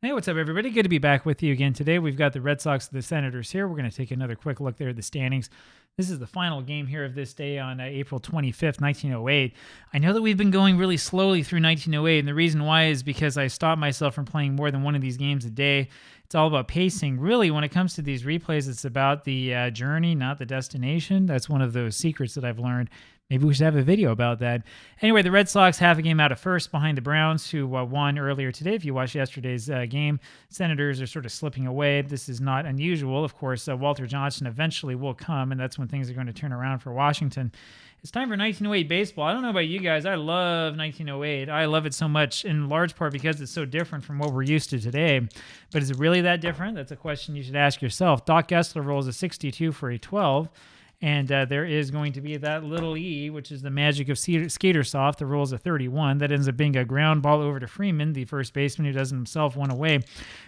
Hey, what's up, everybody? Good to be back with you again today. We've got the Red Sox and the Senators here. We're going to take another quick look there at the standings. This is the final game here of this day on April 25th, 1908. I know that we've been going really slowly through 1908, and the reason why is because I stopped myself from playing more than one of these games a day. It's all about pacing. Really, when it comes to these replays, it's about the journey, not the destination. That's one of those secrets that I've learned. Maybe we should have a video about that. Anyway, the Red Sox have a game out of first behind the Browns, who won earlier today. If you watched yesterday's game, Senators are sort of slipping away. This is not unusual. Of course, Walter Johnson eventually will come, and that's when things are going to turn around for Washington. It's time for 1908 baseball. I don't know about you guys. I love 1908. I love it so much, in large part because it's so different from what we're used to today. But is it really that different? That's a question you should ask yourself. Doc Gessler rolls a 62 for a 12. And there is going to be that little E, which is the magic of Skeetersoft, that rolls a 31. That ends up being a ground ball over to Freeman, the first baseman, who doesn't himself one away.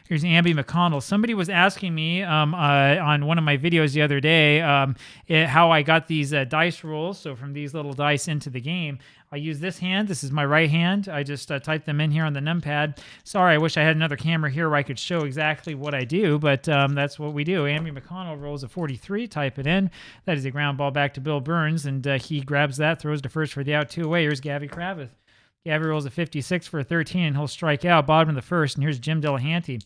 Here's APBA McConnell. Somebody was asking me on one of my videos the other day how I got these dice rolls. So from these little dice into the game, I use this hand. This is my right hand. I just type them in here on the numpad. Sorry, I wish I had another camera here where I could show exactly what I do, but that's what we do. APBA McConnell rolls a 43, type it in. That is a ground ball back to Bill Burns, and he grabs that, throws to first for the out, 2 away. Here's Gabby Kravitz. Gabby rolls a 56 for a 13, and he'll strike out, bottom of the first, and here's Jim Delahanty.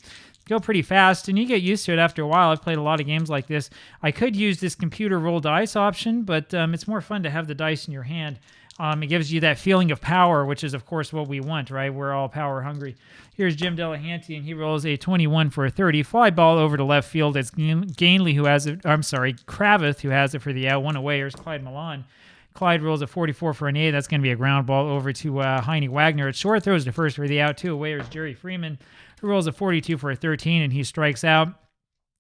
Go pretty fast, and you get used to it after a while. I've played a lot of games like this. I could use this computer roll dice option, but it's more fun to have the dice in your hand. It gives you that feeling of power, which is, of course, what we want, right? We're all power hungry. Here's Jim Delahanty, and he rolls a 21 for a 30. Fly ball over to left field. It's Gainley who has it. I'm sorry, Kravitz who has it for the out. 1 away. Here's Clyde Milan. Clyde rolls a 44 for an 8. That's going to be a ground ball over to Heine Wagner. At short, throws to first for the out. 2 away. Here's Jerry Freeman, who rolls a 42 for a 13, and he strikes out.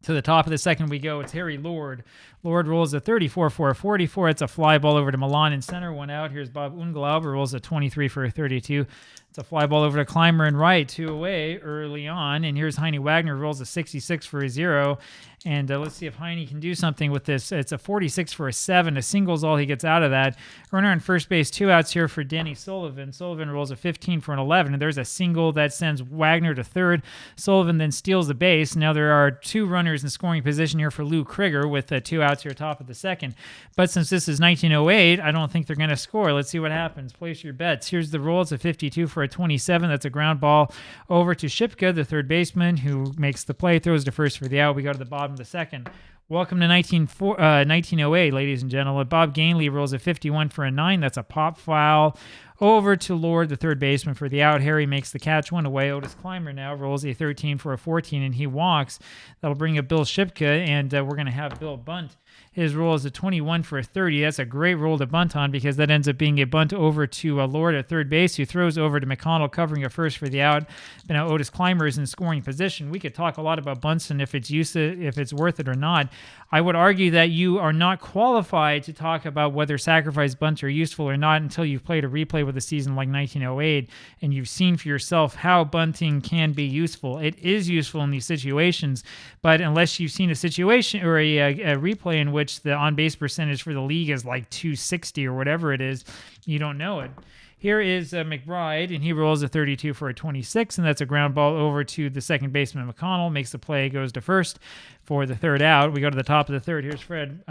To the top of the second we go. It's Harry Lord. Lord rolls a 34 for a 44. It's a fly ball over to Milan in center. 1 out. Here's Bob Unglauber, rolls a 23 for a 32. It's a fly ball over to Clymer and right. 2 away early on. And here's Heine Wagner, rolls a 66 for a 0. And let's see if Heine can do something with this. It's a 46 for a 7. A single's all he gets out of that. Runner on first base, 2 outs here for Denny Sullivan. Sullivan rolls a 15 for an 11. And there's a single that sends Wagner to third. Sullivan then steals the base. Now there are 2 runners in scoring position here for Lou Krieger with 2 outs here top of the second. But since this is 1908, I don't think they're going to score. Let's see what happens. Place your bets. Here's the roll. It's a 52 for a 27. That's a ground ball over to Shipka, the third baseman, who makes the play, throws to first for the out. We go to the bottom of the second. Welcome to 1908, ladies and gentlemen. Bob Gainley rolls a 51 for a 9. That's a pop foul over to Lord, the third baseman, for the out. Harry makes the catch, 1 away. Otis Clymer now rolls a 13 for a 14, and he walks. That'll bring up Bill Shipka, and we're going to have Bill bunt. His roll is a 21 for a 30. That's a great roll to bunt on because that ends up being a bunt over to Lord at third base, who throws over to McConnell, covering a first for the out. But now Otis Clymer is in scoring position. We could talk a lot about bunts and if it's worth it or not. I would argue that you are not qualified to talk about whether sacrifice bunts are useful or not until you've played a replay with a season like 1908 and you've seen for yourself how bunting can be useful. It is useful in these situations, but unless you've seen a situation or a replay in which the on-base percentage for the league is like 260 or whatever it is, you don't know it. Here is McBride, and he rolls a 32 for a 26, and that's a ground ball over to the second baseman, McConnell. Makes the play, goes to first for the third out. We go to the top of the third. Here's Fred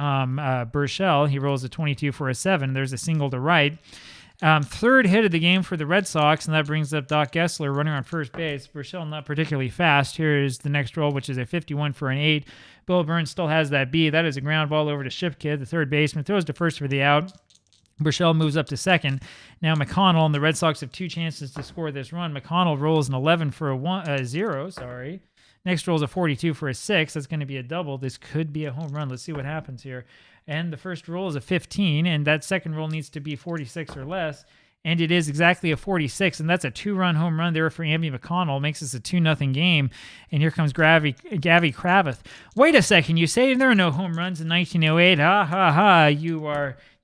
Burchell. He rolls a 22 for a 7. There's a single to right. Third hit of the game for the Red Sox, and that brings up Doc Gessler, running on first base. Burchell not particularly fast. Here is the next roll, which is a 51 for an 8. Bill Burns still has that B. That is a ground ball over to Shipka, the third baseman. Throws to first for the out. Burchell moves up to second. Now McConnell, and the Red Sox have 2 chances to score this run. McConnell rolls an 11 for a 0. Next roll is a 42 for a 6. That's going to be a double. This could be a home run. Let's see what happens here. And the first roll is a 15, and that second roll needs to be 46 or less. And it is exactly a 46, and that's a 2-run home run there for APBA McConnell. Makes this a 2-0 game. And here comes Gabby Kravitz. Wait a second, you say there are no home runs in 1908? Ha ha ha!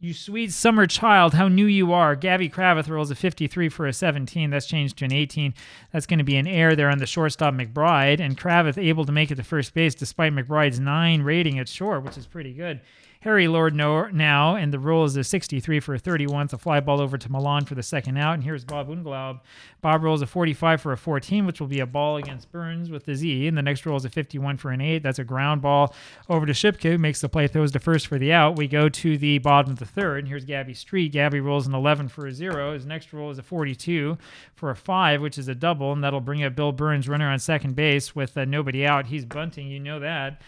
You sweet summer child, how new you are. Gabby Kravitz rolls a 53 for a 17. That's changed to an 18. That's going to be an error there on the shortstop McBride, and Kravitz able to make it to first base despite McBride's 9 rating at short, which is pretty good. Harry Lord now, and the roll is a 63 for a 31. It's a fly ball over to Milan for the second out. And here's Bob Unglaub. Bob rolls a 45 for a 14, which will be a ball against Burns with the Z. And the next roll is a 51 for an 8. That's a ground ball over to Shipka, who makes the play, throws to first for the out. We go to the bottom of the third. And here's Gabby Street. Gabby rolls an 11 for a 0. His next roll is a 42 for a 5, which is a double. And that'll bring up Bill Burns, runner on second base with nobody out. He's bunting, you know that.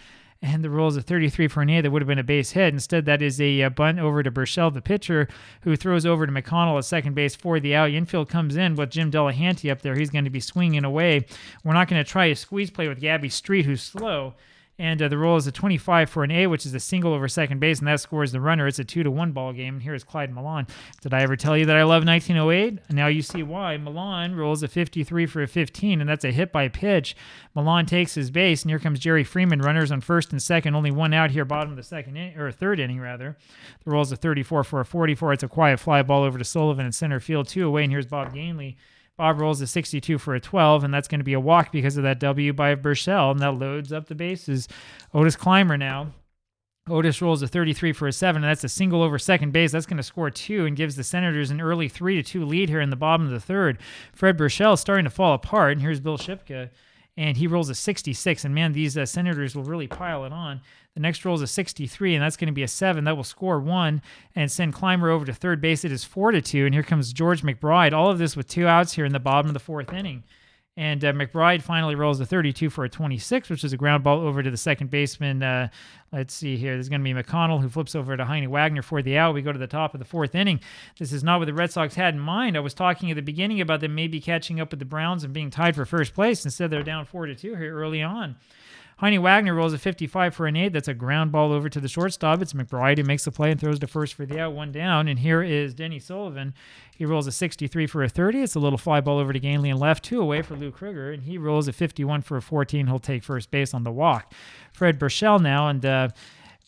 And the roll is a 33 for an 8. That would have been a base hit. Instead, that is a bunt over to Burchell, the pitcher, who throws over to McConnell at second base for the out. The infield comes in with Jim Delahanty up there. He's going to be swinging away. We're not going to try a squeeze play with Gabby Street, who's slow. And the roll is a 25 for an A, which is a single over second base, and that scores the runner. It's a 2-1 ball game. And here's Clyde Milan. Did I ever tell you that I love 1908? Now you see why. Milan rolls a 53 for a 15, and that's a hit by pitch. Milan takes his base, and here comes Jerry Freeman. Runners on first and second. Only one out here, bottom of the third inning, rather. The roll is a 34 for a 44. It's a quiet fly ball over to Sullivan in center field, 2 away, and here's Bob Gainley. Bob rolls a 62 for a 12, and that's going to be a walk because of that W by Burchell, and that loads up the bases. Otis Clymer now. Otis rolls a 33 for a 7, and that's a single over second base. That's going to score 2 and gives the Senators an early 3-2 lead here in the bottom of the third. Fred Burchell starting to fall apart, and here's Bill Shipka, and he rolls a 66, and man, these Senators will really pile it on. The next roll is a 63, and that's going to be a 7. That will score 1 and send Clymer over to third base. It is 4-2, and here comes George McBride. All of this with 2 outs here in the bottom of the fourth inning. And McBride finally rolls a 32 for a 26, which is a ground ball over to the second baseman. Let's see here. There's going to be McConnell, who flips over to Heine Wagner for the out. We go to the top of the fourth inning. This is not what the Red Sox had in mind. I was talking at the beginning about them maybe catching up with the Browns and being tied for first place. Instead, they're down 4-2 here early on. Heine Wagner rolls a 55 for an 8. That's a ground ball over to the shortstop. It's McBride who makes the play and throws to first for the out, 1 down. And here is Denny Sullivan. He rolls a 63 for a 30. It's a little fly ball over to Gainley and left, 2 away for Lou Kruger. And he rolls a 51 for a 14. He'll take first base on the walk. Fred Burchell now, and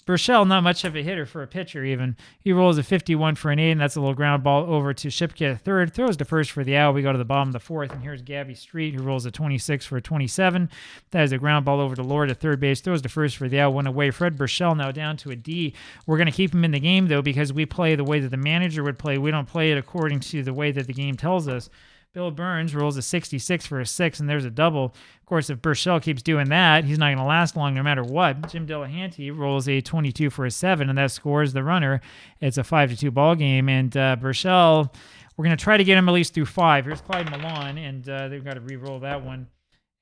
Burchell, not much of a hitter for a pitcher even. He rolls a 51 for an 8, and that's a little ground ball over to Shipka third. Throws to first for the out. We go to the bottom of the fourth, and here's Gabby Street, who rolls a 26 for a 27. That is a ground ball over to Lord at third base. Throws to first for the out. 1 away. Fred Burchell now down to a D. We're going to keep him in the game, though, because we play the way that the manager would play. We don't play it according to the way that the game tells us. Bill Burns rolls a 66 for a 6, and there's a double. Of course, if Burchell keeps doing that, he's not going to last long no matter what. Jim Delahanty rolls a 22 for a 7, and that scores the runner. It's a 5-2 ball game, and Burchell, we're going to try to get him at least through 5. Here's Clyde Milan, and they've got to re-roll that one.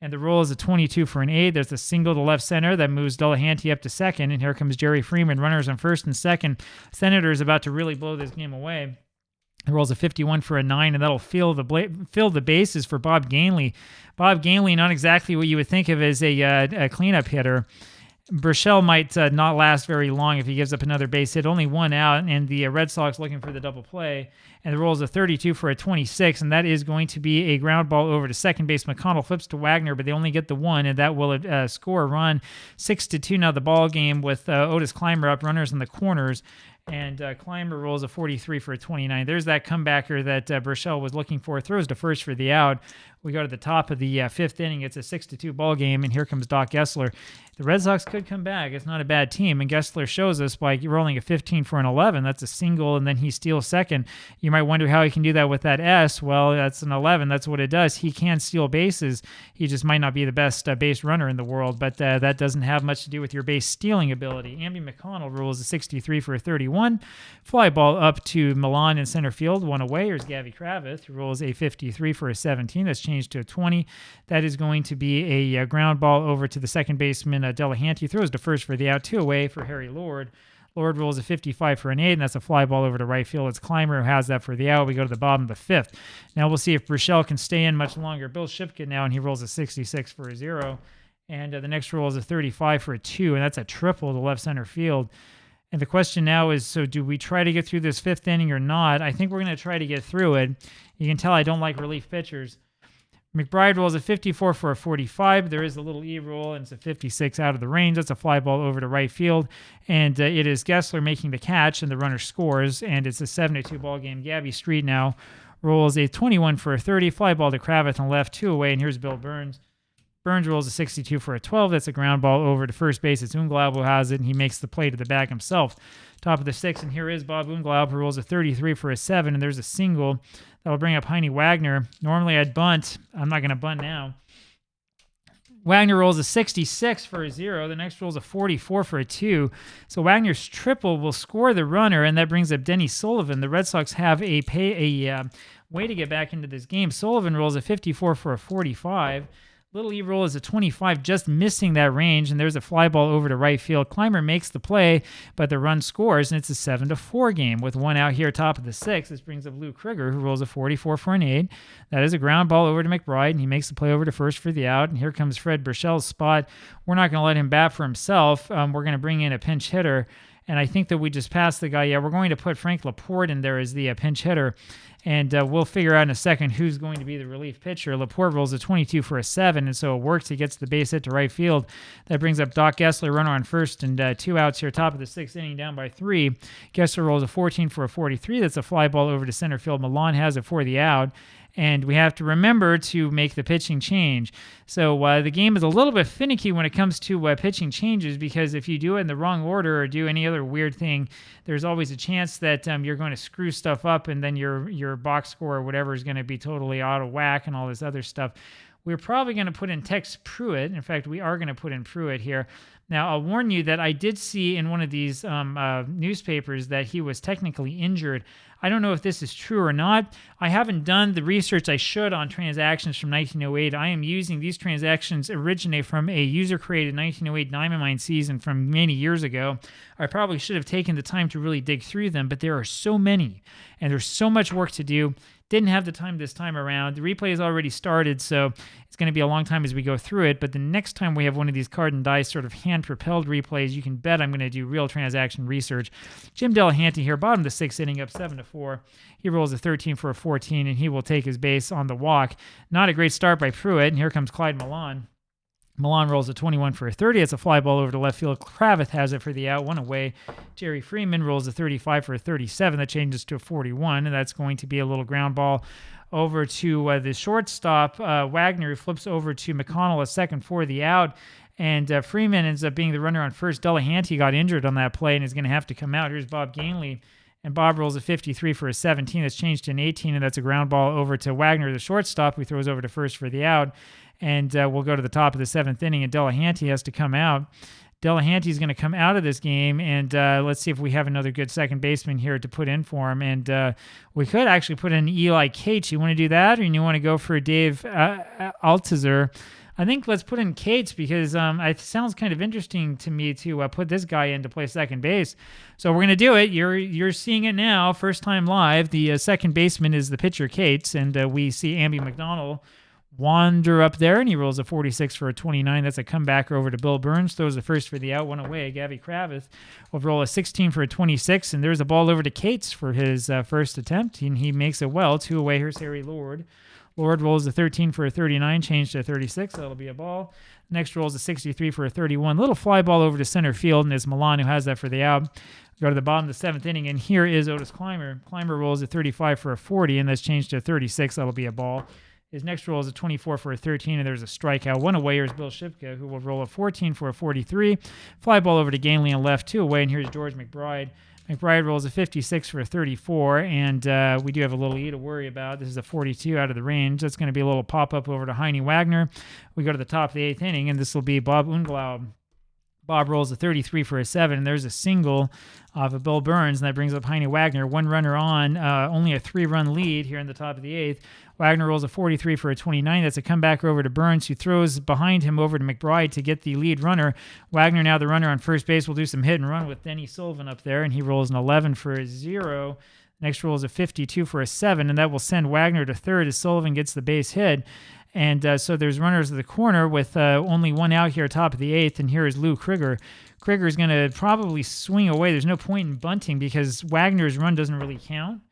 And the roll is a 22 for an 8. There's a single to left center that moves Delahanty up to second, and here comes Jerry Freeman. Runners on first and second. Senators about to really blow this game away. He rolls a 51 for a 9, and that'll fill the bases for Bob Gainley. Bob Gainley, not exactly what you would think of as a cleanup hitter. Burchell might not last very long if he gives up another base hit. Only 1 out, and the Red Sox looking for the double play. And the roll is a 32 for a 26, and that is going to be a ground ball over to second base. McConnell flips to Wagner, but they only get the 1, and that will score a run. 6-2 now the ball game with Otis Clymer up, runners in the corners. And Clymer rolls a 43 for a 29. There's that comebacker that Burchell was looking for. Throws to first for the out. We go to the top of the fifth inning. It's a 6-2 ball game, and here comes Doc Gessler. The Red Sox could come back. It's not a bad team, and Gessler shows us by rolling a 15 for an 11. That's a single, and then he steals second. You might wonder how he can do that with that S. Well, that's an 11. That's what it does. He can steal bases. He just might not be the best base runner in the world, but that doesn't have much to do with your base stealing ability. Amby McConnell rolls a 63 for a 31. Fly ball up to Milan in center field. 1 away. Here's Gavy Kravitz, who rolls a 53 for a 17. That's changed to a 20. That is going to be a ground ball over to the second baseman, Delahanty. Throws to first for the out. 2 away for Harry Lord. Lord rolls a 55 for an 8, and that's a fly ball over to right field. It's Clymer who has that for the out. We go to the bottom of the fifth. Now we'll see if Burchell can stay in much longer. Bill Shipka now, and he rolls a 66 for a 0. And the next roll is a 35 for a 2, and that's a triple to left center field. And the question now is, so do we try to get through this fifth inning or not? I think we're going to try to get through it. You can tell I don't like relief pitchers. McBride rolls a 54 for a 45. There is a little E roll, and it's a 56 out of the range. That's a fly ball over to right field. And it is Gessler making the catch, and the runner scores. And it's a 7-2 ball game. Gabby Street now rolls a 21 for a 30. Fly ball to Kravitz and left, 2 away. And here's Bill Burns. Burns rolls a 62 for a 12. That's a ground ball over to first base. It's Unglaub who has it, and he makes the play to the bag himself. Top of the 6th, and here is Bob Unglaub, who rolls a 33 for a 7, and there's a single that'll bring up Heine Wagner. Normally I'd bunt. I'm not going to bunt now. Wagner rolls a 66 for a 0. The next rolls a 44 for a 2. So Wagner's triple will score the runner, and that brings up Denny Sullivan. The Red Sox have a way to get back into this game. Sullivan rolls a 54 for a 45. Little E roll is a 25, just missing that range, and there's a fly ball over to right field. Clymer makes the play, but the run scores, and it's a 7-4 game with one out here, top of the 6th. This brings up Lou Krieger, who rolls a 44 for an 8. That is a ground ball over to McBride, and he makes the play over to first for the out. And here comes Fred Burchell's spot. We're not going to let him bat for himself. We're going to bring in a pinch hitter, and I think that we just passed the guy. Yeah, we're going to put Frank Laporte in there as the pinch hitter. And we'll figure out in a second who's going to be the relief pitcher. Laporte rolls a 22 for a 7, and so it works. He gets the base hit to right field. That brings up Doc Gessler, runner on first, and 2 outs here, top of the 6th inning, down by 3. Gessler rolls a 14 for a 43. That's a fly ball over to center field. Milan has it for the out. And we have to remember to make the pitching change. So the game is a little bit finicky when it comes to pitching changes, because if you do it in the wrong order or do any other weird thing, there's always a chance that you're going to screw stuff up, and then your box score or whatever is going to be totally out of whack and all this other stuff. We're probably going to put in Tex Pruitt. In fact, we are going to put in Pruitt here. Now, I'll warn you that I did see in one of these newspapers that he was technically injured. I don't know if this is true or not. I haven't done the research I should on transactions from 1908. I am using these transactions originate from a user-created 1908 Diamond Mine season from many years ago. I probably should have taken the time to really dig through them, but there are so many, and there's so much work to do. Didn't have the time this time around. The replay has already started, so it's going to be a long time as we go through it. But the next time we have one of these card and dice sort of hand-propelled replays, you can bet I'm going to do real transaction research. Jim Delahanty here, bottom of the 6th inning, up 7-4. He rolls a 13 for a 14, and he will take his base on the walk. Not a great start by Pruitt, and here comes Clyde Milan. Milan rolls a 21 for a 30. It's a fly ball over to left field. Kravitz has it for the out, one away. Jerry Freeman rolls a 35 for a 37. That changes to a 41, and that's going to be a little ground ball over to the shortstop. Wagner flips over to McConnell, a second for the out, and Freeman ends up being the runner on first. Delahanty got injured on that play and is going to have to come out. Here's Bob Gainley, and Bob rolls a 53 for a 17. That's changed to an 18, and that's a ground ball over to Wagner, the shortstop, who throws over to first for the out. And we'll go to the top of the 7th inning, and Delahanty has to come out. Delahanty's going to come out of this game, and let's see if we have another good second baseman here to put in for him. And we could actually put in Eli Cates. You want to do that, or you want to go for Dave Altizer? I think let's put in Cates, because it sounds kind of interesting to me to put this guy in to play second base. So we're going to do it. You're seeing it now, first time live. The second baseman is the pitcher, Cates, and we see Amby McDonald wander up there, and he rolls a 46 for a 29. That's a comeback over to Bill Burns. Throws the first for the out, one away. Gavy Kravitz will roll a 16 for a 26, and there's a ball over to Cates for his first attempt, and he makes it well. 2 away. Here's Harry Lord. Lord rolls a 13 for a 39, changed to a 36. That'll be a ball. Next rolls a 63 for a 31. Little fly ball over to center field, and it's Milan who has that for the out. Go to the bottom of the 7th inning, and here is Otis Clymer. Clymer rolls a 35 for a 40, and that's changed to a 36. That'll be a ball. His next roll is a 24 for a 13, and there's a strikeout. 1 away. Here's Bill Shipka, who will roll a 14 for a 43. Fly ball over to Gainley on left, 2 away, and here's George McBride. McBride rolls a 56 for a 34, and we do have a little E to worry about. This is a 42 out of the range. That's going to be a little pop-up over to Heine Wagner. We go to the top of the 8th inning, and this will be Bob Unglaub. Bob rolls a 33 for a 7, and there's a single off of Bill Burns, and that brings up Heine Wagner. 1 runner on, only a 3-run lead here in the top of the 8th. Wagner rolls a 43 for a 29. That's a comeback over to Burns, who throws behind him over to McBride to get the lead runner. Wagner, now the runner on first base, will do some hit and run with Denny Sullivan up there, and he rolls an 11 for a 0. Next roll is a 52 for a 7, and that will send Wagner to third as Sullivan gets the base hit. And so there's runners at the corner with only 1 out here, top of the 8th, and here is Lou Krieger. Krieger is going to probably swing away. There's no point in bunting because Wagner's run doesn't really count.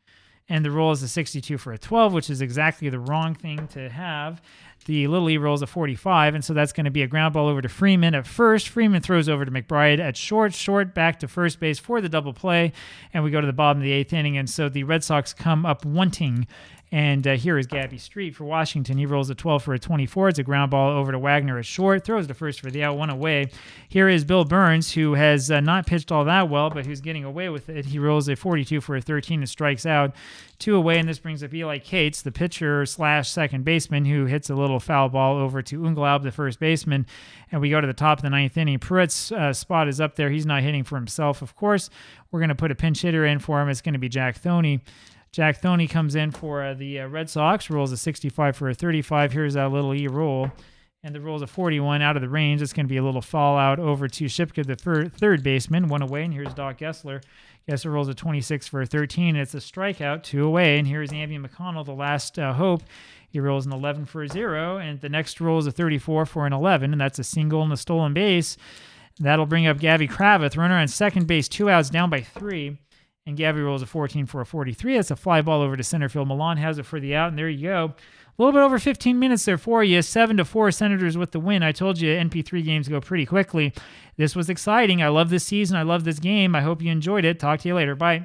And the roll is a 62 for a 12, which is exactly the wrong thing to have. The little E rolls a 45, and so that's going to be a ground ball over to Freeman at first. Freeman throws over to McBride at short, back to first base for the double play, and we go to the bottom of the 8th inning, and so the Red Sox come up wanting. And here is Gabby Street for Washington. He rolls a 12 for a 24. It's a ground ball over to Wagner at short. Throws to first for the out, 1 away. Here is Bill Burns, who has not pitched all that well, but who's getting away with it. He rolls a 42 for a 13 and strikes out, 2 away. And this brings up Eli Cates, the pitcher / second baseman, who hits a little foul ball over to Unglaub, the first baseman. And we go to the top of the 9th inning. Pruitt's spot is up there. He's not hitting for himself, of course. We're going to put a pinch hitter in for him. It's going to be Jack Thoney. Jack Thoney comes in for the Red Sox, rolls a 65 for a 35. Here's that little E roll, and the roll's a 41 out of the range. It's going to be a little fallout over to Shipka, the third baseman, 1 away, and here's Doc Gessler. Gessler rolls a 26 for a 13, and it's a strikeout, 2 away, and here's Andy McConnell, the last hope. He rolls an 11 for a 0, and the next roll is a 34 for an 11, and that's a single and a stolen base. That'll bring up Gabby Kravitz, runner on second base, 2 outs, down by 3. And Gabby rolls a 14 for a 43. That's a fly ball over to center field. Milan has it for the out, and there you go. A little bit over 15 minutes there for you. 7-4 Senators with the win. I told you NP3 games go pretty quickly. This was exciting. I love this season. I love this game. I hope you enjoyed it. Talk to you later. Bye.